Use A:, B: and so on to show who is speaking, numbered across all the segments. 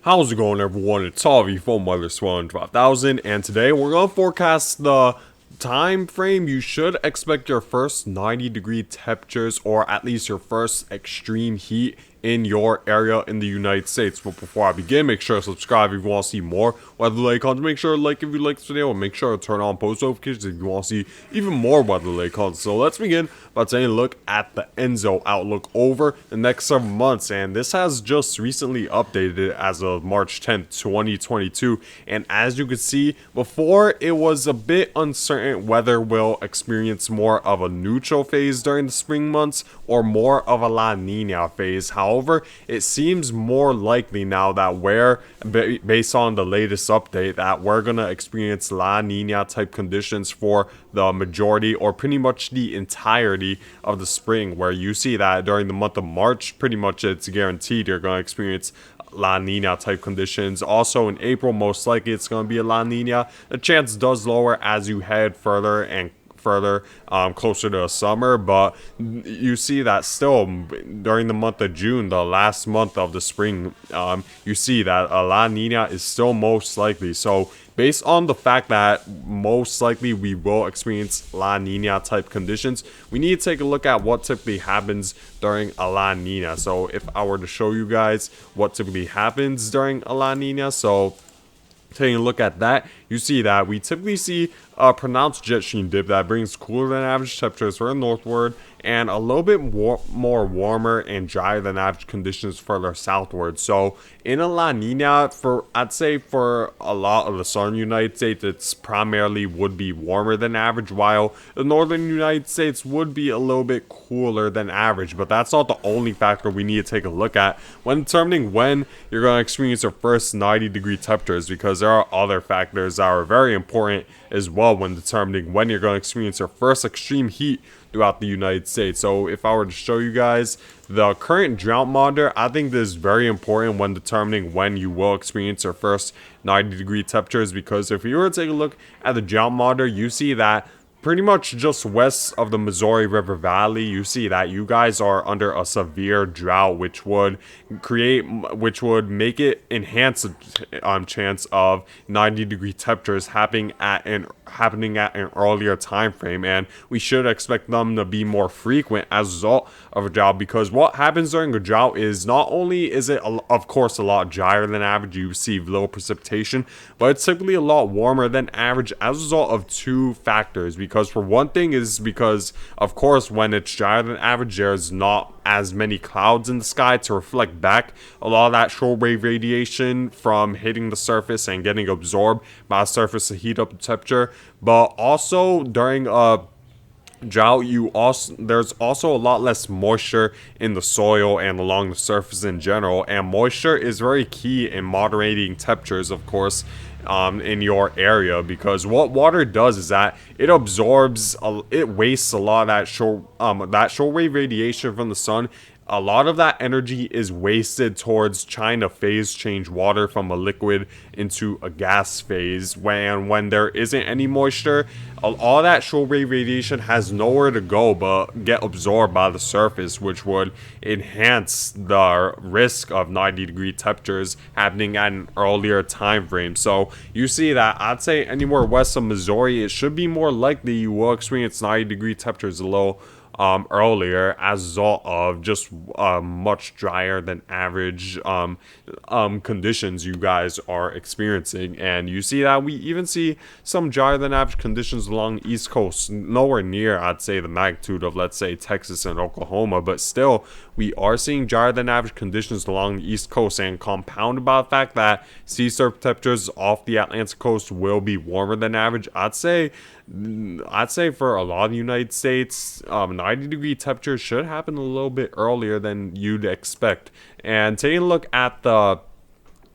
A: How's it going, everyone? It's Avi from Weather Swan 5000, and today we're going to forecast the time frame you should expect your first 90-degree temperatures, or at least your first extreme heat in your area in the United States. But before I begin, make sure to subscribe if you want to see more weather-related content. Make sure to like if you like this video, and make sure to turn on post notifications if you want to see even more weather-related content. So let's begin by taking a look at the ENSO outlook over the next several months, and this has just recently updated as of March 10th, 2022. And as you can see, before it was a bit uncertain whether we'll experience more of a neutral phase during the spring months or more of a La Nina phase. However, it seems more likely now that based on the latest update, that we're going to experience La Nina type conditions for the majority or pretty much the entirety of the spring, where you see that during the month of March, pretty much it's guaranteed you're going to experience La Nina type conditions. Also in April, most likely it's going to be a La Nina. The chance does lower as you head further and further closer to the summer, but you see that still during the month of June, the last month of the spring, you see that a La Nina is still most likely. So based on the fact that most likely we will experience La Nina type conditions, we need to take a look at what typically happens during a La Nina. So if I were to show you guys what typically happens during a La Nina, so taking a look at that, you see that we typically see a pronounced jet stream dip that brings cooler than average temperatures further northward and a little bit more warmer and drier than average conditions further southward. So in a La Nina, I'd say for a lot of the southern United States, it's primarily would be warmer than average, while the northern United States would be a little bit cooler than average. But that's not the only factor we need to take a look at when determining when you're going to experience your first 90-degree temperatures, because there are other factors that are very important as well when determining when you're going to experience your first extreme heat throughout the United States. So if I were to show you guys the current drought monitor, I think this is very important when determining when you will experience your first 90-degree temperatures, because if you were to take a look at the drought monitor, you see that pretty much just west of the Missouri River Valley, you see that you guys are under a severe drought, which would make it enhance the chance of 90-degree temperatures happening at an earlier time frame, and we should expect them to be more frequent as a result of a drought. Because what happens during a drought is not only is it of course a lot drier than average, you receive little precipitation, but it's typically a lot warmer than average as a result of two factors. Because for one thing is because of course when it's drier than average, there's not as many clouds in the sky to reflect back a lot of that shortwave radiation from hitting the surface and getting absorbed by the surface to heat up the temperature. But also during a drought, there's also a lot less moisture in the soil and along the surface in general, and moisture is very key in moderating temperatures, of course, in your area, because what water does is that it absorbs, it wastes a lot of that shortwave radiation from the sun. A lot of that energy is wasted towards trying to phase change water from a liquid into a gas phase. When there isn't any moisture, all that shortwave radiation has nowhere to go but get absorbed by the surface, which would enhance the risk of 90-degree temperatures happening at an earlier time frame. So you see that I'd say anywhere west of Missouri, it should be more likely you will experience 90-degree temperatures a little earlier as a result of just much drier than average conditions you guys are experiencing. And you see that we even see some drier than average conditions along the East Coast, nowhere near I'd say the magnitude of, let's say, Texas and Oklahoma, but still we are seeing drier than average conditions along the East Coast, and compounded by the fact that sea surface temperatures off the Atlantic coast will be warmer than average. I'd say for a lot of the United States, 90-degree temperatures should happen a little bit earlier than you'd expect. And taking a look at the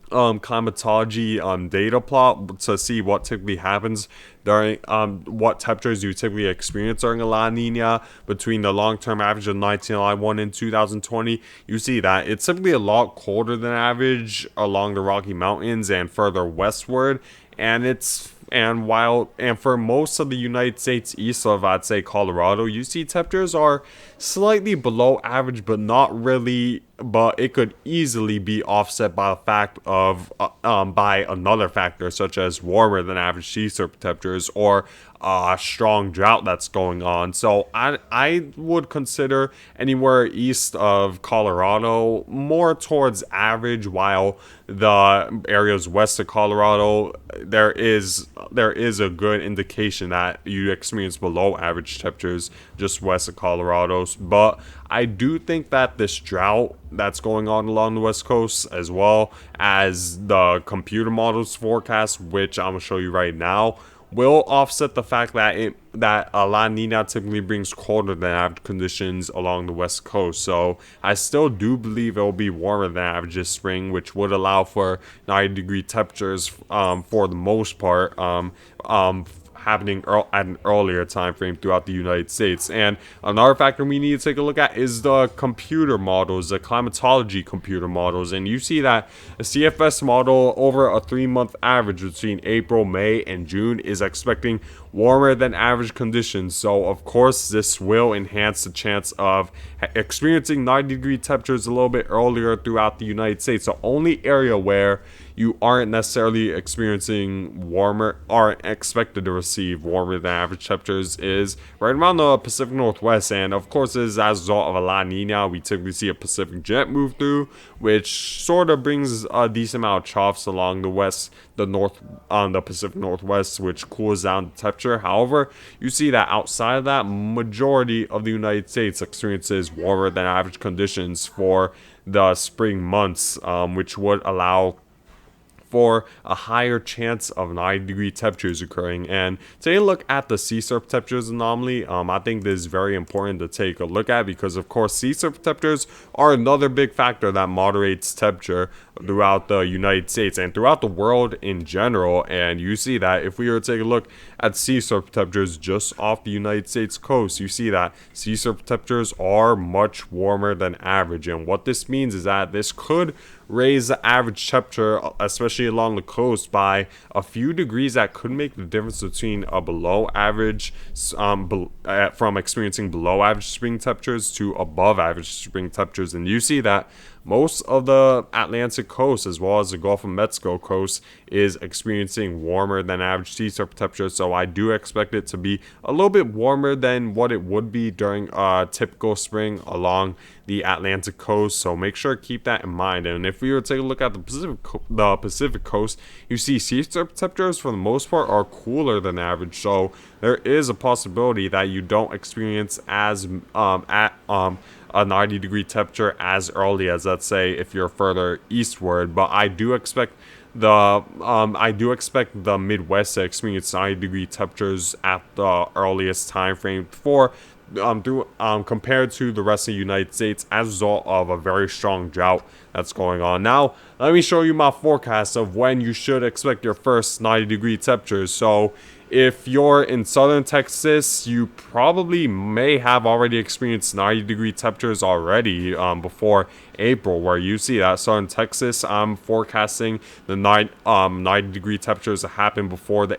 A: climatology data plot to see what typically happens during what temperatures you typically experience during a La Nina between the long-term average of 1991 and 2020, you see that it's typically a lot colder than average along the Rocky Mountains and further westward, and for most of the United States east of, I'd say, Colorado, you see temperatures are slightly below average, but not really but it could easily be offset by the fact of by another factor such as warmer than average sea surface temperatures or strong drought that's going on. So I would consider anywhere east of Colorado more towards average, while the areas west of Colorado there is a good indication that you experience below average temperatures just west of Colorado. But I do think that this drought that's going on along the west coast, as well as the computer models forecast, which I'm gonna show you right now, will offset the fact that La Nina typically brings colder than average conditions along the west coast. So I still do believe it will be warmer than average this spring, which would allow for 90-degree temperatures for the most part. Happening at an earlier time frame throughout the United States. And another factor we need to take a look at is the computer models, the climatology computer models. And you see that a CFS model over a 3-month average between April, May, and June is expecting warmer than average conditions. So of course this will enhance the chance of experiencing 90-degree temperatures a little bit earlier throughout the United States. The only area where you aren't necessarily experiencing warmer, aren't expected to receive warmer than average temperatures is right around the Pacific Northwest. And of course, this is as a result of a La Nina. We typically see a Pacific jet move through, which sort of brings a decent amount of troughs along the west, the north, on the Pacific Northwest, which cools down the temperature. However, you see that outside of that, majority of the United States experiences warmer than average conditions for the spring months, which would allow for a higher chance of 90-degree temperatures occurring. And taking a look at the sea surface temperatures anomaly, I think this is very important to take a look at, because of course sea surface temperatures are another big factor that moderates temperature throughout the United States and throughout the world in general. And you see that if we were to take a look at sea surface temperatures just off the United States coast, you see that sea surface temperatures are much warmer than average. And what this means is that this could raise the average temperature, especially along the coast, by a few degrees. That could make the difference between a below average, from experiencing below average spring temperatures to above average spring temperatures. And you see that most of the Atlantic coast, as well as the Gulf of Mexico coast, is experiencing warmer than average sea surface temperatures. So I do expect it to be a little bit warmer than what it would be during a typical spring along the Atlantic coast. So make sure to keep that in mind. And if we were to take a look at the Pacific coast, you see sea surface temperatures for the most part are cooler than average. So there is a possibility that you don't experience as a 90-degree temperature as early as, let's say, if you're further eastward. But I do expect the Midwest to experience 90-degree temperatures at the earliest time frame for compared to the rest of the United States as a result of a very strong drought that's going on. Now, let me show you my forecast of when you should expect your first 90-degree temperatures. So if you're in southern Texas, you probably may have already experienced 90-degree temperatures already before April, where you see that southern Texas, I'm forecasting the 90-degree temperatures to happen before the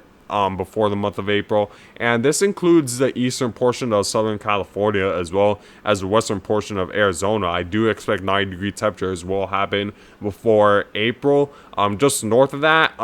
A: month of April. And this includes the eastern portion of Southern California as well as the western portion of Arizona. I do expect 90-degree temperatures will happen before April. Just north of that,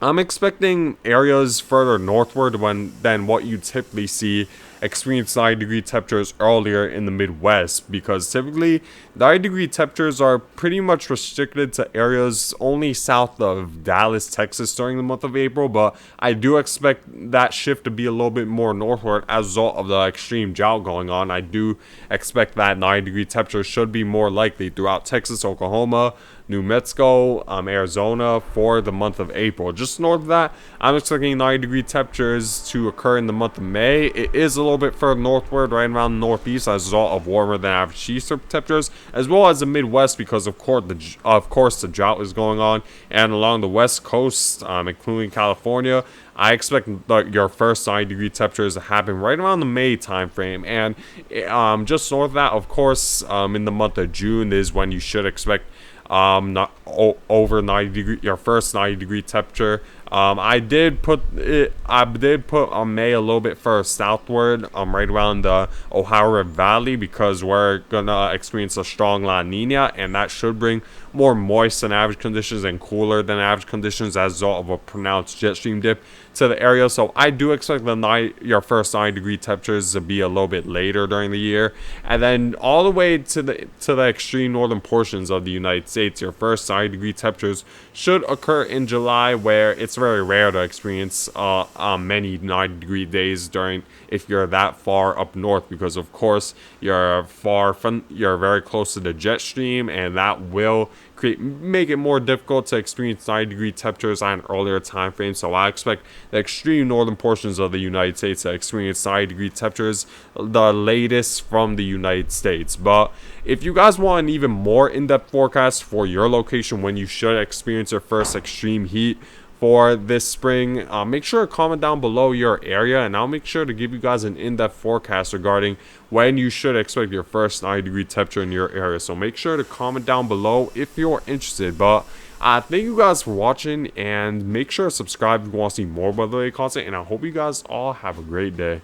A: I'm expecting areas further northward than what you typically see experience 90-degree temperatures earlier in the Midwest, because typically 90-degree temperatures are pretty much restricted to areas only south of Dallas, Texas during the month of April. But I do expect that shift to be a little bit more northward as a result of the extreme drought going on. I do expect that 90-degree temperatures should be more likely throughout Texas, Oklahoma, New Mexico, Arizona for the month of April. Just north of that, I'm expecting 90-degree temperatures to occur in the month of May. It is a little bit further northward, right around the northeast, as a result of warmer than average sea surface temperatures, as well as the Midwest, because of course the drought is going on. And along the west coast, including California, I expect your first 90-degree temperatures to happen right around the May time frame. And just north of that, of course, in the month of June is when you should expect over 90 degree, your first 90-degree temperature I did put May a little bit further southward, right around the Ohio River Valley, because we're gonna experience a strong La Nina, and that should bring more moist than average conditions and cooler than average conditions as a result of a pronounced jet stream dip to the area. So I do expect your first 90-degree temperatures to be a little bit later during the year, and then all the way to the extreme northern portions of the United States, your first 90-degree temperatures should occur in July, where it's very rare to experience many 90-degree days during if you're that far up north, because of course you're very close to the jet stream, and that will make it more difficult to experience 90-degree temperatures at an earlier time frame. So I expect the extreme northern portions of the United States to experience 90-degree temperatures the latest from the United States. But if you guys want an even more in-depth forecast for your location when you should experience your first extreme heat for this spring, make sure to comment down below your area, and I'll make sure to give you guys an in-depth forecast regarding when you should expect your first 90-degree temperature in your area. So make sure to comment down below if you're interested. But thank you guys for watching, and make sure to subscribe if you want to see more weather-related content, and I hope you guys all have a great day.